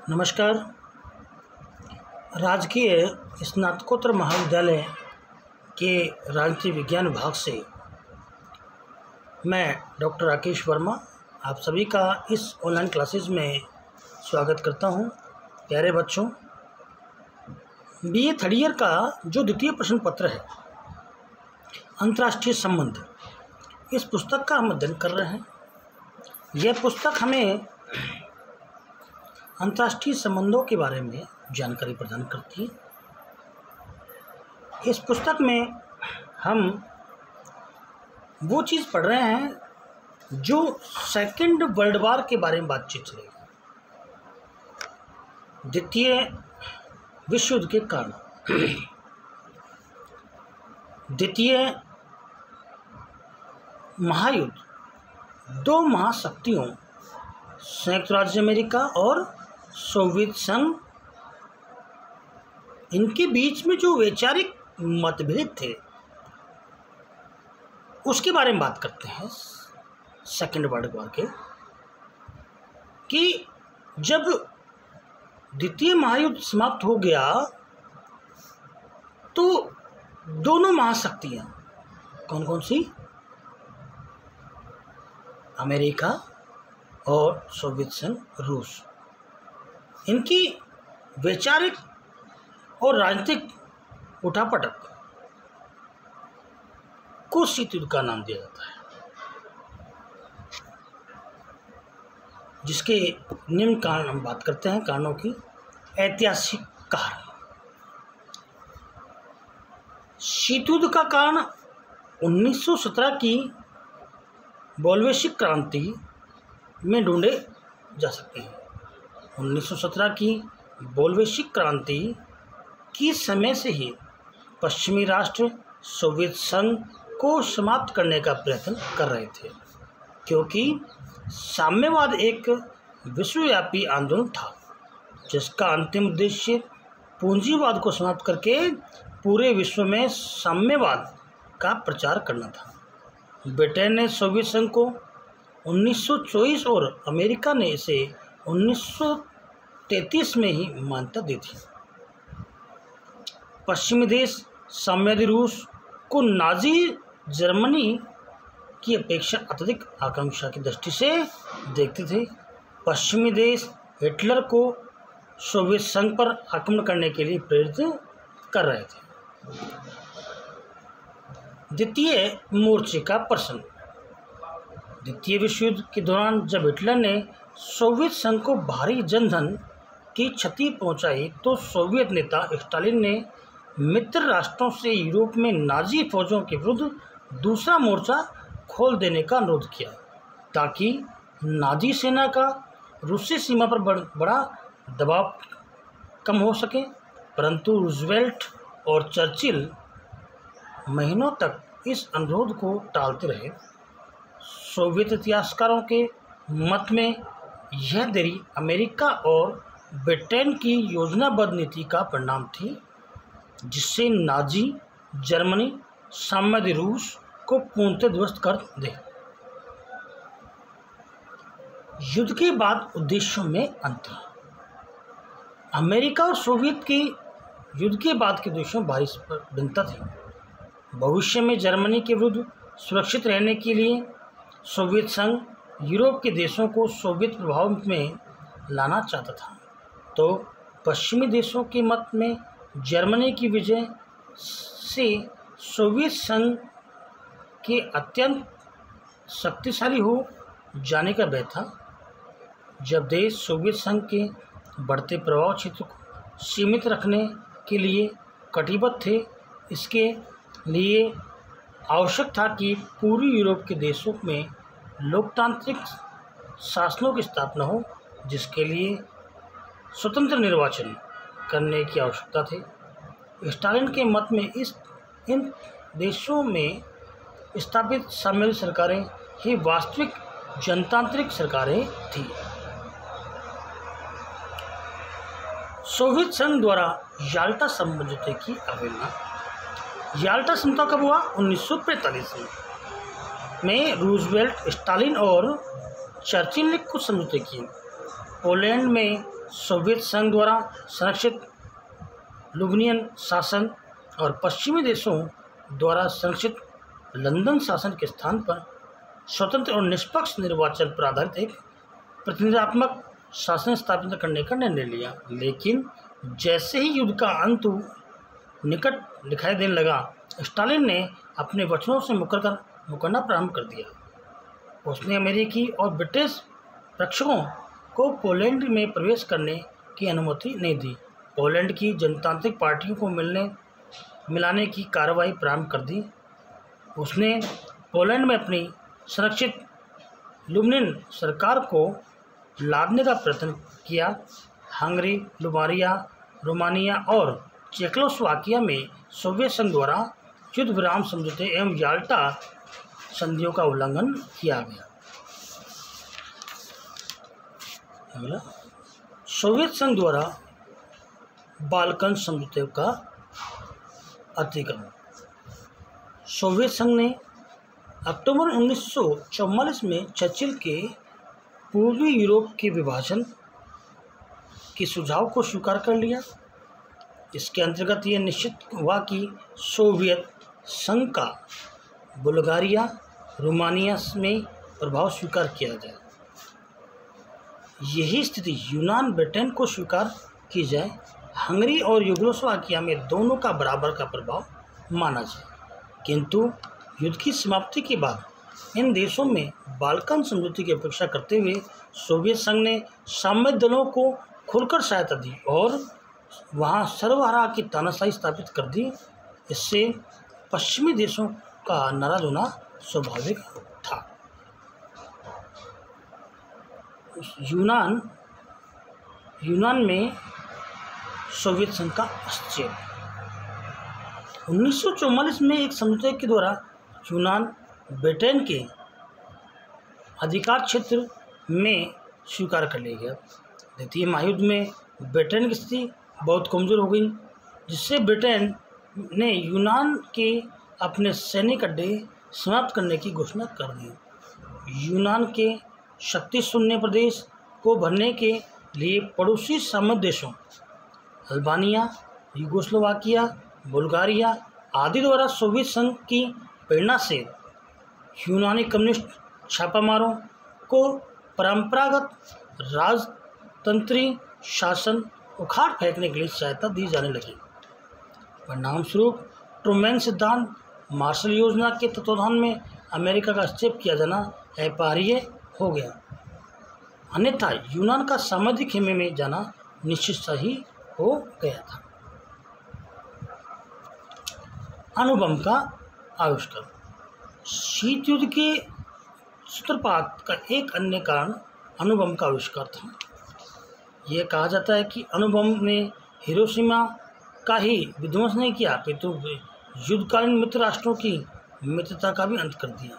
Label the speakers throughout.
Speaker 1: नमस्कार। राजकीय स्नातकोत्तर महाविद्यालय के राजनीति विज्ञान विभाग से मैं डॉक्टर राकेश वर्मा आप सभी का इस ऑनलाइन क्लासेस में स्वागत करता हूं। प्यारे बच्चों, बीए थर्ड ईयर का जो द्वितीय प्रश्न पत्र है अंतर्राष्ट्रीय संबंध, इस पुस्तक का हम अध्ययन कर रहे हैं। यह पुस्तक हमें अंतर्राष्ट्रीय संबंधों के बारे में जानकारी प्रदान करती है। इस पुस्तक में हम वो चीज़ पढ़ रहे हैं जो सेकेंड वर्ल्ड वॉर के बारे में बातचीत चलेगी। द्वितीय विश्व युद्ध के कारण द्वितीय महायुद्ध दो महाशक्तियों संयुक्त राज्य अमेरिका और सोवियत संघ, इनके बीच में जो वैचारिक मतभेद थे उसके बारे में बात करते हैं। सेकेंड वर्ल्ड वॉर के कि जब द्वितीय महायुद्ध समाप्त हो गया तो दोनों महाशक्तियां कौन कौन सी, अमेरिका और सोवियत संघ रूस, इनकी वैचारिक और राजनीतिक उठापटक को शीत युद्ध का नाम दिया जाता है, जिसके निम्न कारण हम बात करते हैं। कारणों की ऐतिहासिक कारण। शीत युद्ध का कारण 1917 की बोल्शेविक क्रांति में ढूंढे जा सकते हैं। 1917 की बोल्शेविक क्रांति की समय से ही पश्चिमी राष्ट्र सोवियत संघ को समाप्त करने का प्रयत्न कर रहे थे, क्योंकि साम्यवाद एक विश्वव्यापी आंदोलन था जिसका अंतिम उद्देश्य पूंजीवाद को समाप्त करके पूरे विश्व में साम्यवाद का प्रचार करना था। ब्रिटेन ने सोवियत संघ को 1924 और अमेरिका ने इसे 1933 में ही मान्यता दी थी। पश्चिमी देश साम्यवादी रूस को नाजी जर्मनी की अपेक्षा अत्यधिक आकांक्षा की दृष्टि से देखते थे। पश्चिमी देश हिटलर को सोवियत संघ पर आक्रमण करने के लिए प्रेरित कर रहे थे। द्वितीय मोर्चे का प्रश्न। द्वितीय विश्व युद्ध के दौरान जब हिटलर ने सोवियत संघ को भारी जनधन की क्षति पहुंचाई तो सोवियत नेता स्टालिन ने मित्र राष्ट्रों से यूरोप में नाजी फौजों के विरुद्ध दूसरा मोर्चा खोल देने का अनुरोध किया ताकि नाजी सेना का रूसी सीमा पर बड़ा दबाव कम हो सके। परंतु रूजवेल्ट और चर्चिल महीनों तक इस अनुरोध को टालते रहे। सोवियत इतिहासकारों के मत में यह देरी अमेरिका और ब्रिटेन की योजनाबद्ध नीति का परिणाम थी, जिससे नाजी जर्मनी साम्यवादी रूस को पूर्णतः ध्वस्त कर दे। युद्ध के बाद उद्देश्यों में अंतर। अमेरिका और सोवियत के युद्ध के बाद के उद्देश्यों में भारी भिन्नता थी। भविष्य में जर्मनी के विरुद्ध सुरक्षित रहने के लिए सोवियत संघ यूरोप के देशों को सोवियत प्रभाव में लाना चाहता था, तो पश्चिमी देशों के मत में जर्मनी की विजय से सोवियत संघ के अत्यंत शक्तिशाली हो जाने का भय था। जब देश सोवियत संघ के बढ़ते प्रभाव क्षेत्र को सीमित रखने के लिए कटिबद्ध थे, इसके लिए आवश्यक था कि पूर्वी यूरोप के देशों में लोकतांत्रिक शासनों की स्थापना हो, जिसके लिए स्वतंत्र निर्वाचन करने की आवश्यकता थी। स्टालिन के मत में इन देशों में स्थापित साम्यवादी सरकारें ही वास्तविक जनतांत्रिक सरकारें थीं। सोवियत संघ द्वारा याल्टा समझौते की अवहेलना। याल्टा समझौता कब हुआ? 1945 में रूजवेल्ट, स्टालिन और चर्चिल ने कुछ समझौते किए। पोलैंड में सोवियत संघ द्वारा संरक्षित लुब्नियन शासन और पश्चिमी देशों द्वारा संरक्षित लंदन शासन के स्थान पर स्वतंत्र और निष्पक्ष निर्वाचन पर आधारित एक प्रतिनिधात्मक शासन स्थापित करने का निर्णय लिया। लेकिन जैसे ही युद्ध का अंत निकट दिखाई देने लगा, स्टालिन ने अपने वचनों से मुकरना प्रारंभ कर दिया। उसने अमेरिकी और ब्रिटिश रक्षकों को पोलैंड में प्रवेश करने की अनुमति नहीं दी। पोलैंड की जनतांत्रिक पार्टियों को मिलाने की कार्रवाई प्रारंभ कर दी। उसने पोलैंड में अपनी संरक्षित लुब्नियन सरकार को लादने का प्रयत्न किया। हंगरी, रोमानिया और चेकोस्लोवाकिया में सोवियत संघ द्वारा युद्ध विराम समझौते एवं याल्टा संधियों का उल्लंघन किया गया। अगला, सोवियत संघ द्वारा बाल्कन समझौते का अतिक्रमण। सोवियत संघ ने अक्टूबर 1944 में चर्चिल के पूर्वी यूरोप के विभाजन के सुझाव को स्वीकार कर लिया। इसके अंतर्गत यह निश्चित हुआ कि सोवियत संघ का बुल्गारिया, रोमानिया में प्रभाव स्वीकार किया जाए। यही स्थिति यूनान, ब्रिटेन को स्वीकार की जाए। हंगरी और यूगोस्लाविया में दोनों का बराबर का प्रभाव माना जाए। किंतु युद्ध की समाप्ति के बाद इन देशों में बाल्कन समझौते की अपेक्षा करते हुए सोवियत संघ ने सामरिक दलों को खुलकर सहायता दी और वहां सर्वहारा की तानाशाही स्थापित कर दी। इससे पश्चिमी देशों का नाराज होना स्वाभाविक था। यूनान में सोवियत संघ का हस्तक्षेप। 1944 में एक समझौते के द्वारा यूनान ब्रिटेन के अधिकार क्षेत्र में स्वीकार कर लिया गया। द्वितीय महायुद्ध में ब्रिटेन की स्थिति बहुत कमज़ोर हो गई, जिससे ब्रिटेन ने यूनान के अपने सैनिक अड्डे समाप्त करने की घोषणा कर दी। यूनान के शक्ति शून्य प्रदेश को भरने के लिए पड़ोसी सामंत देशों अल्बानिया, यूगोस्लोवाकिया, बुल्गारिया आदि द्वारा सोवियत संघ की प्रेरणा से यूनानी कम्युनिस्ट छापामारों को परंपरागत राजतंत्री शासन उखाड़ फेंकने के लिए सहायता दी जाने लगी। परिणामस्वरूप ट्रूमैन सिद्धांत, मार्शल योजना के तत्वावधान में अमेरिका का हस्तक्षेप किया जाना अपरिहार्य हो गया। अन्यथा यूनान का सामरिक खेमे में जाना निश्चित सही हो गया था। अणुबम का आविष्कार। शीत युद्ध के सूत्रपात का एक अन्य कारण अणुबम का आविष्कार था। यह कहा जाता है कि अणुबम ने हिरोशिमा का ही विध्वंस नहीं किया, अपितु युद्धकालीन मित्र राष्ट्रों की मित्रता का भी अंत कर दिया।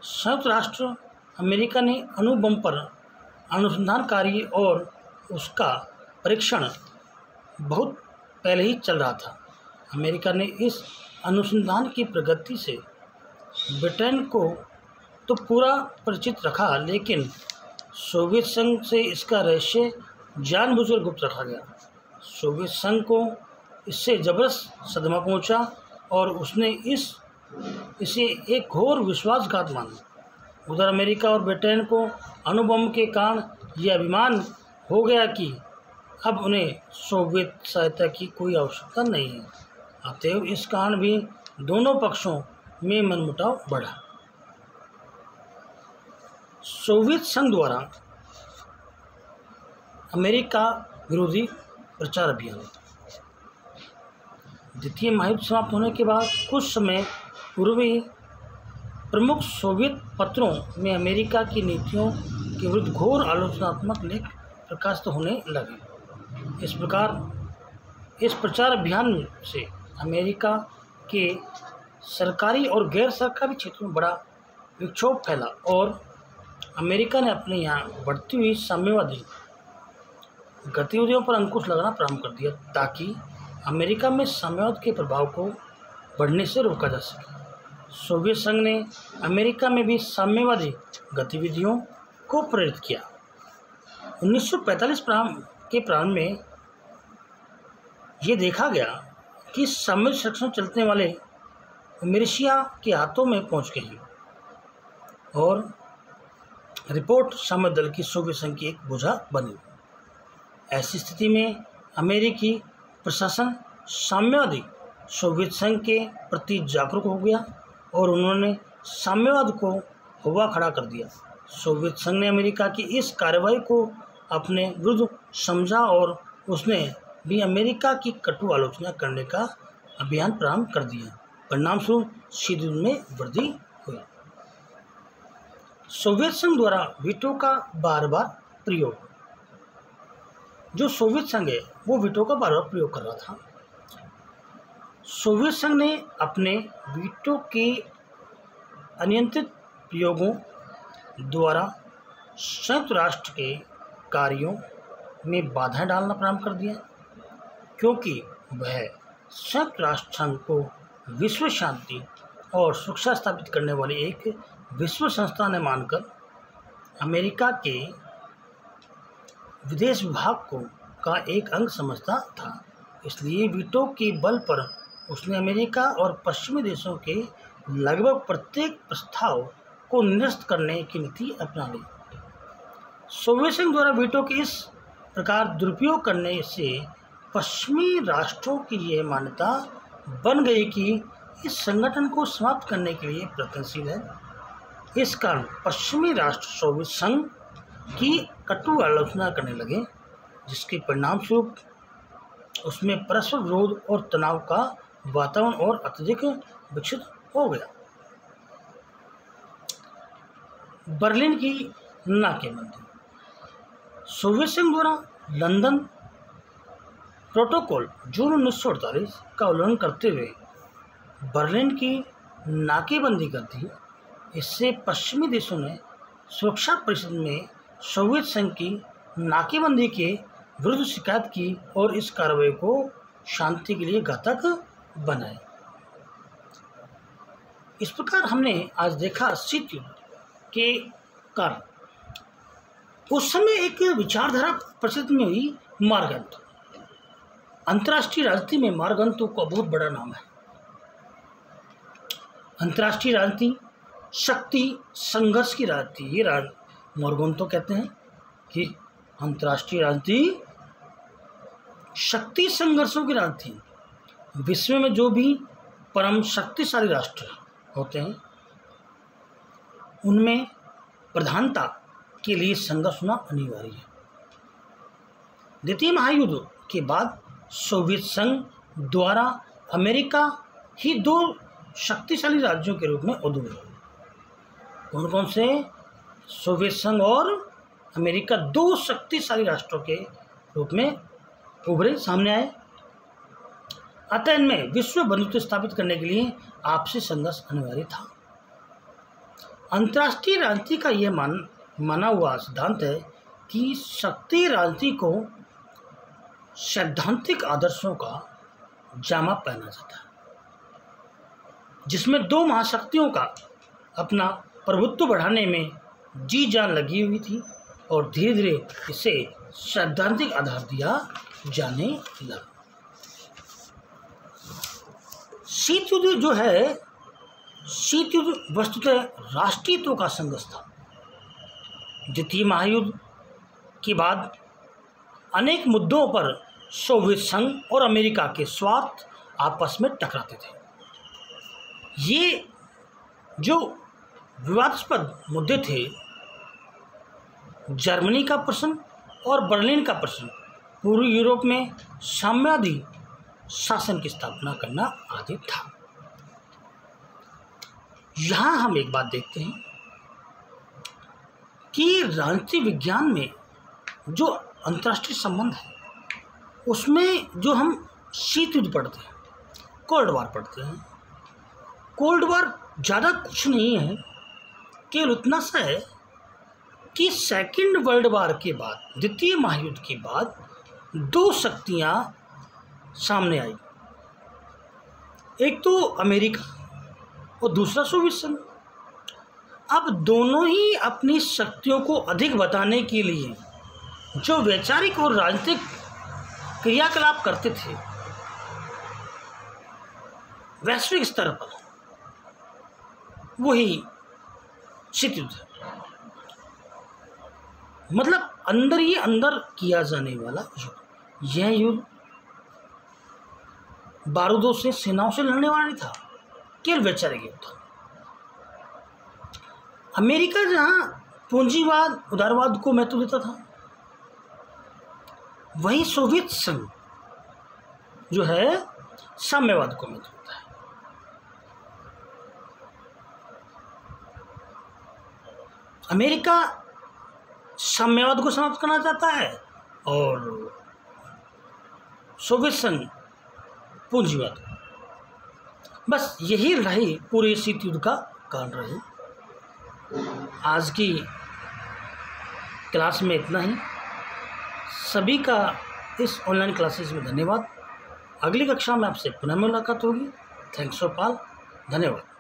Speaker 1: संयुक्त राष्ट्र अमेरिका ने अणुबम पर अनुसंधान कार्य और उसका परीक्षण बहुत पहले ही चल रहा था। अमेरिका ने इस अनुसंधान की प्रगति से ब्रिटेन को तो पूरा परिचित रखा, लेकिन सोवियत संघ से इसका रहस्य जानबूझकर गुप्त रखा गया। सोवियत संघ को इससे जबरदस्त सदमा पहुंचा और उसने इसे एक घोर विश्वासघात माना। उधर अमेरिका और ब्रिटेन को अणुबम के कारण यह अभिमान हो गया कि अब उन्हें सोवियत सहायता की कोई आवश्यकता नहीं है। अतएव इस कारण भी दोनों पक्षों में मनमुटाव बढ़ा। सोवियत संघ द्वारा अमेरिका विरोधी प्रचार अभियान। द्वितीय महायुद्ध समाप्त होने के बाद कुछ समय पूर्व ही प्रमुख सोवियत पत्रों में अमेरिका की नीतियों के विरुद्ध घोर आलोचनात्मक लेख प्रकाशित होने लगे। इस प्रकार इस प्रचार अभियान से अमेरिका के सरकारी और गैर सरकारी क्षेत्रों में बड़ा विक्षोभ फैला और अमेरिका ने अपने यहाँ बढ़ती हुई साम्यवादी गतिविधियों पर अंकुश लगाना प्रारंभ कर दिया, ताकि अमेरिका में साम्यवाद के प्रभाव को बढ़ने से रोका जा सके। सोवियत संघ ने अमेरिका में भी साम्यवादी गतिविधियों को प्रेरित किया। 1945 के प्रारंभ में ये देखा गया कि सामरिक संरक्षण चलने वाले मिलिशिया के हाथों में पहुंच गए हैं और रिपोर्ट सामरिक दल की सोवियत संघ की एक बोझा बनी। ऐसी स्थिति में अमेरिकी प्रशासन साम्यवादी सोवियत संघ के प्रति जागरूक हो गया और उन्होंने साम्यवाद को हुआ खड़ा कर दिया। सोवियत संघ ने अमेरिका की इस कार्रवाई को अपने विरुद्ध समझा और उसने भी अमेरिका की कटु आलोचना करने का अभियान प्रारंभ कर दिया। परिणामस्वरूप शीत युद्ध में वृद्धि हुई। सोवियत संघ द्वारा वीटो का बार बार प्रयोग। जो सोवियत संघ है वो वीटो का बार बार प्रयोग कर रहा था। सोवियत संघ ने अपने वीटो के अनियंत्रित प्रयोगों द्वारा संयुक्त राष्ट्र के कार्यों में बाधाएं डालना प्रारंभ कर दिया, क्योंकि वह संयुक्त राष्ट्र संघ को विश्व शांति और सुरक्षा स्थापित करने वाली एक विश्व संस्था ने मानकर अमेरिका के विदेश विभाग का एक अंग समझता था। इसलिए वीटो के बल पर उसने अमेरिका और पश्चिमी देशों के लगभग प्रत्येक प्रस्ताव को निरस्त करने की नीति अपना ली। सोवियत संघ द्वारा वीटो के इस प्रकार दुरुपयोग करने से पश्चिमी राष्ट्रों की यह मान्यता बन गई कि इस संगठन को समाप्त करने के लिए प्रयत्नशील है। इस कारण पश्चिमी राष्ट्र सोवियत संघ की कटु आलोचना करने लगे, जिसके परिणामस्वरूप उसमें परस्पर विरोध और तनाव का वातावरण और अत्यधिक विकसित हो गया। बर्लिन की नाकेबंदी। सोवियत संघ द्वारा लंदन प्रोटोकॉल जून 1948 का उल्लंघन करते हुए बर्लिन की नाकेबंदी कर दी। इससे पश्चिमी देशों ने सुरक्षा परिषद में सोवियत संघ की नाकेबंदी के विरुद्ध शिकायत की और इस कार्रवाई को शांति के लिए घातक बनाए। इस प्रकार हमने आज देखा शीत युद्ध के कारण। उस समय एक विचारधारा प्रचलित में हुई मार्गंतु। अंतर्राष्ट्रीय राजनीति में मार्गंतु का बहुत बड़ा नाम है। अंतर्राष्ट्रीय राजनीति शक्ति संघर्ष की राजनीति, ये मार्गंतु कहते हैं कि अंतर्राष्ट्रीय राजनीति शक्ति संघर्षों की राजनीति। विश्व में जो भी परम शक्तिशाली राष्ट्र होते हैं उनमें प्रधानता के लिए संघर्ष होना अनिवार्य है। द्वितीय महायुद्ध के बाद सोवियत संघ द्वारा अमेरिका ही दो शक्तिशाली राज्यों के रूप में उभरे। कौन कौन से? सोवियत संघ और अमेरिका दो शक्तिशाली राष्ट्रों के रूप में उभरे, सामने आए। अतः इनमें विश्व बंधुत्व स्थापित करने के लिए आपसी संघर्ष अनिवार्य था। अंतर्राष्ट्रीय राजनीति का यह माना हुआ सिद्धांत है कि शक्ति राजनीति को सैद्धांतिक आदर्शों का जामा पहना जाता है, जिसमें दो महाशक्तियों का अपना प्रभुत्व बढ़ाने में जी जान लगी हुई थी और धीरे धीरे इसे सैद्धांतिक आधार दिया जाने लगा। शीत युद्ध जो है, शीत युद्ध वस्तुतः राष्ट्रीयत्व का संघर्ष था। द्वितीय महायुद्ध के बाद अनेक मुद्दों पर सोवियत संघ और अमेरिका के स्वार्थ आपस में टकराते थे। ये जो विवादास्पद मुद्दे थे, जर्मनी का प्रश्न और बर्लिन का प्रश्न, पूर्वी यूरोप में साम्यवादी शासन की स्थापना करना आदि था। यहाँ हम एक बात देखते हैं कि राजनीति विज्ञान में जो अंतर्राष्ट्रीय संबंध है उसमें जो हम शीत युद्ध पढ़ते हैं, कोल्ड वार पढ़ते हैं। कोल्ड वार ज़्यादा कुछ नहीं है, केवल उतना सा है कि सेकेंड वर्ल्ड वार के बाद, द्वितीय महायुद्ध के बाद दो शक्तियाँ सामने आई। एक तो अमेरिका और दूसरा सोवियत संघ। अब दोनों ही अपनी शक्तियों को अधिक बताने के लिए जो वैचारिक और राजनीतिक क्रियाकलाप करते थे वैश्विक स्तर पर, वही शीत युद्ध है। मतलब अंदर ही अंदर किया जाने वाला युद्ध। यह युद्ध बारूदों से, सेनाओं से लड़ने वाला नहीं था, केवल वैचारिक युद्ध था। अमेरिका जहां पूंजीवाद, उदारवाद को महत्व देता था, वहीं सोवियत संघ जो है साम्यवाद को महत्व देता है। अमेरिका साम्यवाद को समाप्त करना चाहता है और सोवियत संघ पूंजीवाद। बस यही लड़ाई पूरे शीत युद्ध का कारण रही। आज की क्लास में इतना ही। सभी का इस ऑनलाइन क्लासेस में धन्यवाद। अगली कक्षा में आपसे पुनः मुलाकात होगी। Thanks for all. धन्यवाद।